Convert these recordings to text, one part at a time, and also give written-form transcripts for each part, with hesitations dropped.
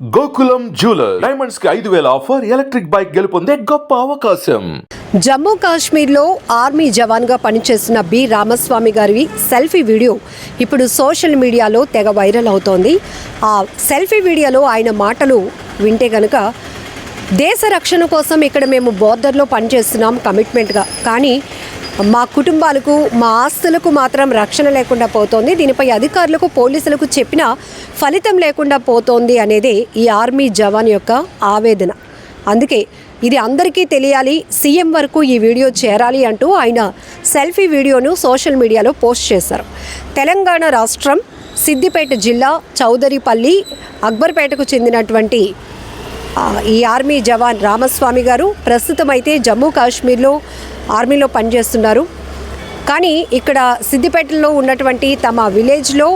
Gokulam jewellers diamonds కి 5,000 offer electric bike గెలుపొందే గొప్ప అవకాశం. జమ్మూ కాశ్మీర్లో ఆర్మీ జవాన్గా పనిచేస్తున్న బి రామస్వామి గారి సెల్ఫీ వీడియో ఇప్పుడు సోషల్ మీడియాలో తెగ వైరల్ అవుతోంది. ఆ సెల్ఫీ వీడియోలో ఆయన మాటలు వింటే కనుక దేశ రక్షణ కోసం ఇక్కడ మేము బోర్డర్లో పనిచేస్తున్నాం కమిట్మెంట్గా, కానీ మా కుటుంబాలకు మా ఆస్తులకు మాత్రం రక్షణ లేకుండా పోతోంది, దీనిపై అధికారులకు పోలీసులకు చెప్పిన ఫలితం లేకుండా పోతోంది అనేది ఈ ఆర్మీ జవాన్ యొక్క ఆవేదన. అందుకే ఇది అందరికీ తెలియాలి, సీఎం వరకు ఈ వీడియో చేరాలి అంటూ ఆయన సెల్ఫీ వీడియోను సోషల్ మీడియాలో పోస్ట్ చేశారు. తెలంగాణ రాష్ట్రం సిద్దిపేట జిల్లా చౌదరిపల్లి అక్బర్పేటకు చెందినటువంటి ఈ ఆర్మీ జవాన్ రామస్వామి గారు ప్రస్తుతం అయితే జమ్మూ కాశ్మీర్లో ఆర్మీలో పనిచేస్తున్నారు. కానీ ఇక్కడ సిద్దిపేటలో ఉన్నటువంటి తమ విలేజ్లో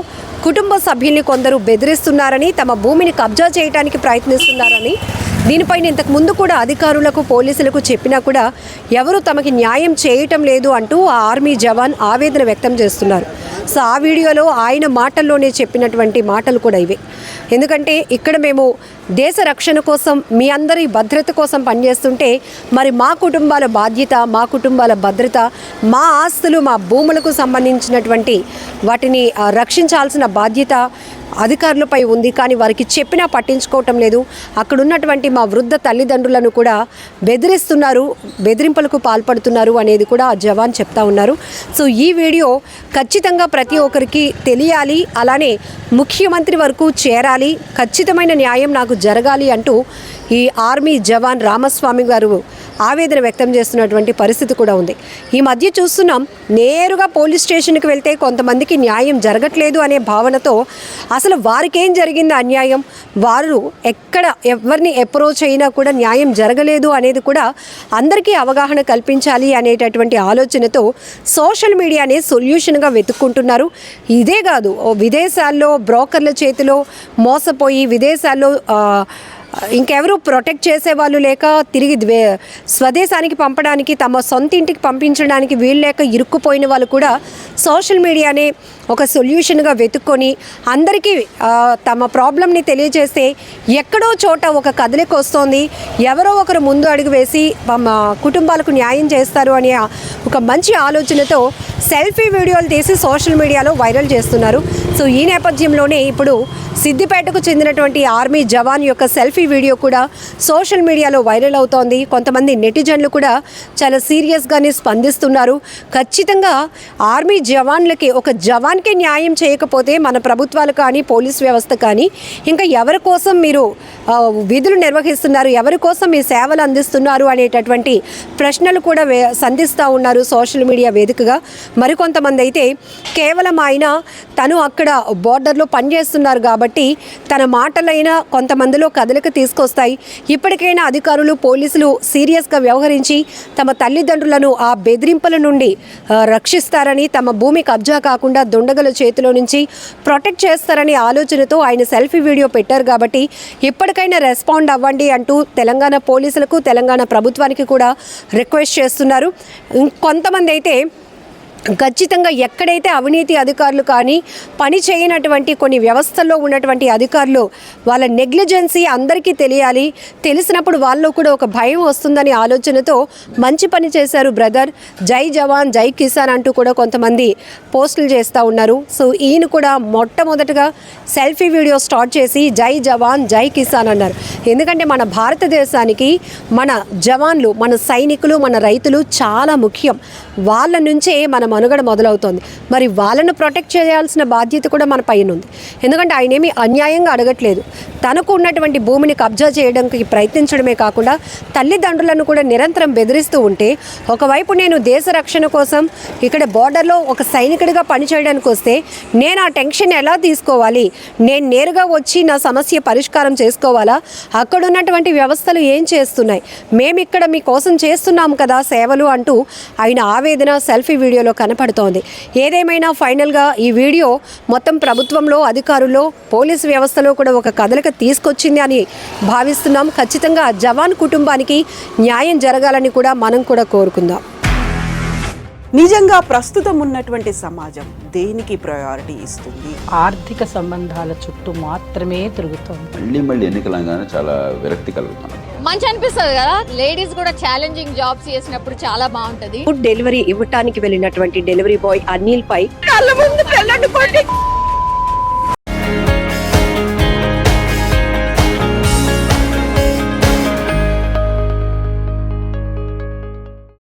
కుటుంబ సభ్యుల్ని కొందరు బెదిరిస్తున్నారని, తమ భూమిని కబ్జా చేయడానికి ప్రయత్నిస్తున్నారని, దీనిపైన ఇంతకు ముందు కూడా అధికారులకు పోలీసులకు చెప్పినా కూడా ఎవరు తమకి న్యాయం చేయటం లేదు అంటూ ఆ ఆర్మీ జవాన్ ఆవేదన వ్యక్తం చేస్తున్నారు. సో ఆ వీడియోలో ఆయన మాటల్లోనే చెప్పినటువంటి మాటలు కూడా ఇవే. ఎందుకంటే ఇక్కడ మేము దేశ రక్షణ కోసం, మీ అందరి భద్రత కోసం పనిచేస్తుంటే మరి మా కుటుంబాల బాధ్యత, మా కుటుంబాల భద్రత, మా ఆస్తులు, మా భూములకు సంబంధించినటువంటి వాటిని రక్షించాల్సిన బాధ్యత అధికారులపై ఉంది. కానీ వారికి చెప్పినా పట్టించుకోవటం లేదు. అక్కడ ఉన్నటువంటి మా వృద్ధ తల్లిదండ్రులను కూడా బెదిరిస్తున్నారు, బెదిరింపులకు పాల్పడుతున్నారు అనేది కూడా ఆ జవాన్ చెప్తా ఉన్నారు. సో ఈ వీడియో ఖచ్చితంగా ప్రతి ఒక్కరికి తెలియాలి, అలానే ముఖ్యమంత్రి వరకు చేరాలి, ఖచ్చితమైన న్యాయం నాకు జరగాలి అంటూ ఈ ఆర్మీ జవాన్ రామస్వామి గారు ఆవేదన వ్యక్తం చేస్తున్నటువంటి పరిస్థితి కూడా ఉంది. ఈ మధ్య చూస్తున్నాం, నేరుగా పోలీస్ స్టేషన్కి వెళ్తే కొంతమందికి న్యాయం జరగట్లేదు అనే భావనతో అసలు వారికి ఏం జరిగింది అన్యాయం, వారు ఎక్కడ ఎవరిని అప్రోచ్ అయినా కూడా న్యాయం జరగలేదు అనేది కూడా అందరికీ అవగాహన కల్పించాలి అనేటటువంటి ఆలోచనతో సోషల్ మీడియానే సొల్యూషన్గా వెతుక్కుంటున్నారు. ఇదే కాదు, విదేశాల్లో బ్రోకర్ల చేతిలో మోసపోయి విదేశాల్లో ఇంకెవరు ప్రొటెక్ట్ చేసేవాళ్ళు లేక తిరిగి స్వదేశానికి పంపడానికి, తమ సొంత ఇంటికి పంపించడానికి వీలు లేక ఇరుక్కుపోయిన వాళ్ళు కూడా సోషల్ మీడియానే ఒక సొల్యూషన్గా వెతుక్కొని అందరికీ తమ ప్రాబ్లమ్ని తెలియజేస్తే ఎక్కడో చోట ఒక కదలిక వస్తోంది, ఎవరో ఒకరు ముందు అడుగు వేసి కుటుంబాలకు న్యాయం చేస్తారు అనే ఒక మంచి ఆలోచనతో సెల్ఫీ వీడియోలు తీసి సోషల్ మీడియాలో వైరల్ చేస్తున్నారు. సో ఈ నేపథ్యంలోనే ఇప్పుడు సిద్దిపేటకు చెందినటువంటి ఆర్మీ జవాన్ యొక్క సెల్ఫీ వీడియో కూడా సోషల్ మీడియాలో వైరల్ అవుతోంది. కొంతమంది నెటిజన్లు కూడా చాలా సీరియస్గానే స్పందిస్తున్నారు. ఖచ్చితంగా ఆర్మీ జవాన్లకి, ఒక జవాన్కే న్యాయం చేయకపోతే మన ప్రభుత్వాలు కానీ పోలీస్ వ్యవస్థ కానీ ఇంకా ఎవరి కోసం మీరు విధులు నిర్వహిస్తున్నారు, ఎవరి కోసం మీ సేవలు అందిస్తున్నారు అనేటటువంటి ప్రశ్నలు కూడా సంధిస్తూ ఉన్నారు సోషల్ మీడియా వేదికగా. మరికొంతమంది అయితే కేవలం ఆయన తను అక్కడ బోర్డర్లో పనిచేస్తున్నారు కాబట్టి తన మాటలైనా కొంతమందిలో కదలిక తీసుకొస్తాయి, ఇప్పటికైనా అధికారులు పోలీసులు సీరియస్గా వ్యవహరించి తమ తల్లిదండ్రులను ఆ బెదిరింపుల నుండి రక్షిస్తారని, తమ భూమి కబ్జా కాకుండా దుండగల చేతిలో నుంచి ప్రొటెక్ట్ చేస్తారని ఆలోచనతో ఆయన సెల్ఫీ వీడియో పెట్టారు. కాబట్టి ఇప్పటికైనా రెస్పాండ్ అవ్వండి అంటూ తెలంగాణ పోలీసులకు, తెలంగాణ ప్రభుత్వానికి కూడా రిక్వెస్ట్ చేస్తున్నారు. కొంతమంది అయితే ఖచ్చితంగా ఎక్కడైతే అవినీతి అధికారులు కానీ పని చేయనటువంటి కొన్ని వ్యవస్థల్లో ఉన్నటువంటి అధికారులు వాళ్ళ నెగ్లిజెన్సీ అందరికీ తెలియాలి, తెలిసినప్పుడు వాళ్ళు కూడా ఒక భయం వస్తుందని ఆలోచనతో మంచి పని చేశారు బ్రదర్, జై జవాన్ జై కిసాన్ అంటూ కూడా కొంతమంది పోస్టులు చేస్తూ ఉన్నారు. సో ఈయన కూడా మొట్టమొదటగా సెల్ఫీ వీడియో స్టార్ట్ చేసి జై జవాన్ జై కిసాన్ అన్నారు. ఎందుకంటే మన భారతదేశానికి మన జవాన్లు, మన సైనికులు, మన రైతులు చాలా ముఖ్యం. వాళ్ళ నుంచే మన మనుగడ మొదలవుతోంది. మరి వాళ్ళను ప్రొటెక్ట్ చేయాల్సిన బాధ్యత కూడా మన పైన ఉంది. ఎందుకంటే ఆయన ఏమీ అన్యాయంగా అడగట్లేదు, తనకు ఉన్నటువంటి భూమిని కబ్జా చేయడానికి ప్రయత్నించడమే కాకుండా తల్లిదండ్రులను కూడా నిరంతరం బెదిరిస్తూ ఉంటే, ఒకవైపు నేను దేశ రక్షణ కోసం ఇక్కడ బోర్డర్లో ఒక సైనికుడిగా పనిచేయడానికి వస్తే నేను ఆ టెన్షన్ ఎలా తీసుకోవాలి, నేను నేరుగా వచ్చి నా సమస్య పరిష్కారం చేసుకోవాలా, అక్కడ ఉన్నటువంటి వ్యవస్థలు ఏం చేస్తున్నాయి, మేము ఇక్కడ మీకోసం చేస్తున్నాము కదా సేవలు అంటూ ఆయన ఆవేదన సెల్ఫీ వీడియోలో కనపడుతోంది. ఏదేమైనా ఫైనల్గా ఈ వీడియో మొత్తం ప్రభుత్వంలో, అధికారుల్లో, పోలీసు వ్యవస్థలో కూడా ఒక కదలిక తీసుకొచ్చింది అని భావిస్తున్నాం. ఖచ్చితంగా జవాన్ కుటుంబానికి న్యాయం జరగాలని కూడా మనం కూడా కోరుకుందాం. నిజంగా ప్రస్తుతం ఉన్నటువంటి సమాజం దేనికి ప్రయారిటీ ఇస్తుంది? ఆర్థిక సంబంధాల చుట్టూ మాత్రమే తిరుగుతోంది. మళ్ళీ ఎన్నికలంగానే చాలా విరక్తి కలుగుతాను. మంచి అనిపిస్తుంది కదా, లేడీస్ కూడా ఛాలెంజింగ్ జాబ్స్ చేసినప్పుడు చాలా బాగుంటది. ఫుడ్ డెలివరీ ఇవ్వటానికి వెళ్ళినటువంటి డెలివరీ బాయ్ అనిల్ పై కళ్ళ ముందు పెళ్ళంటుకోండి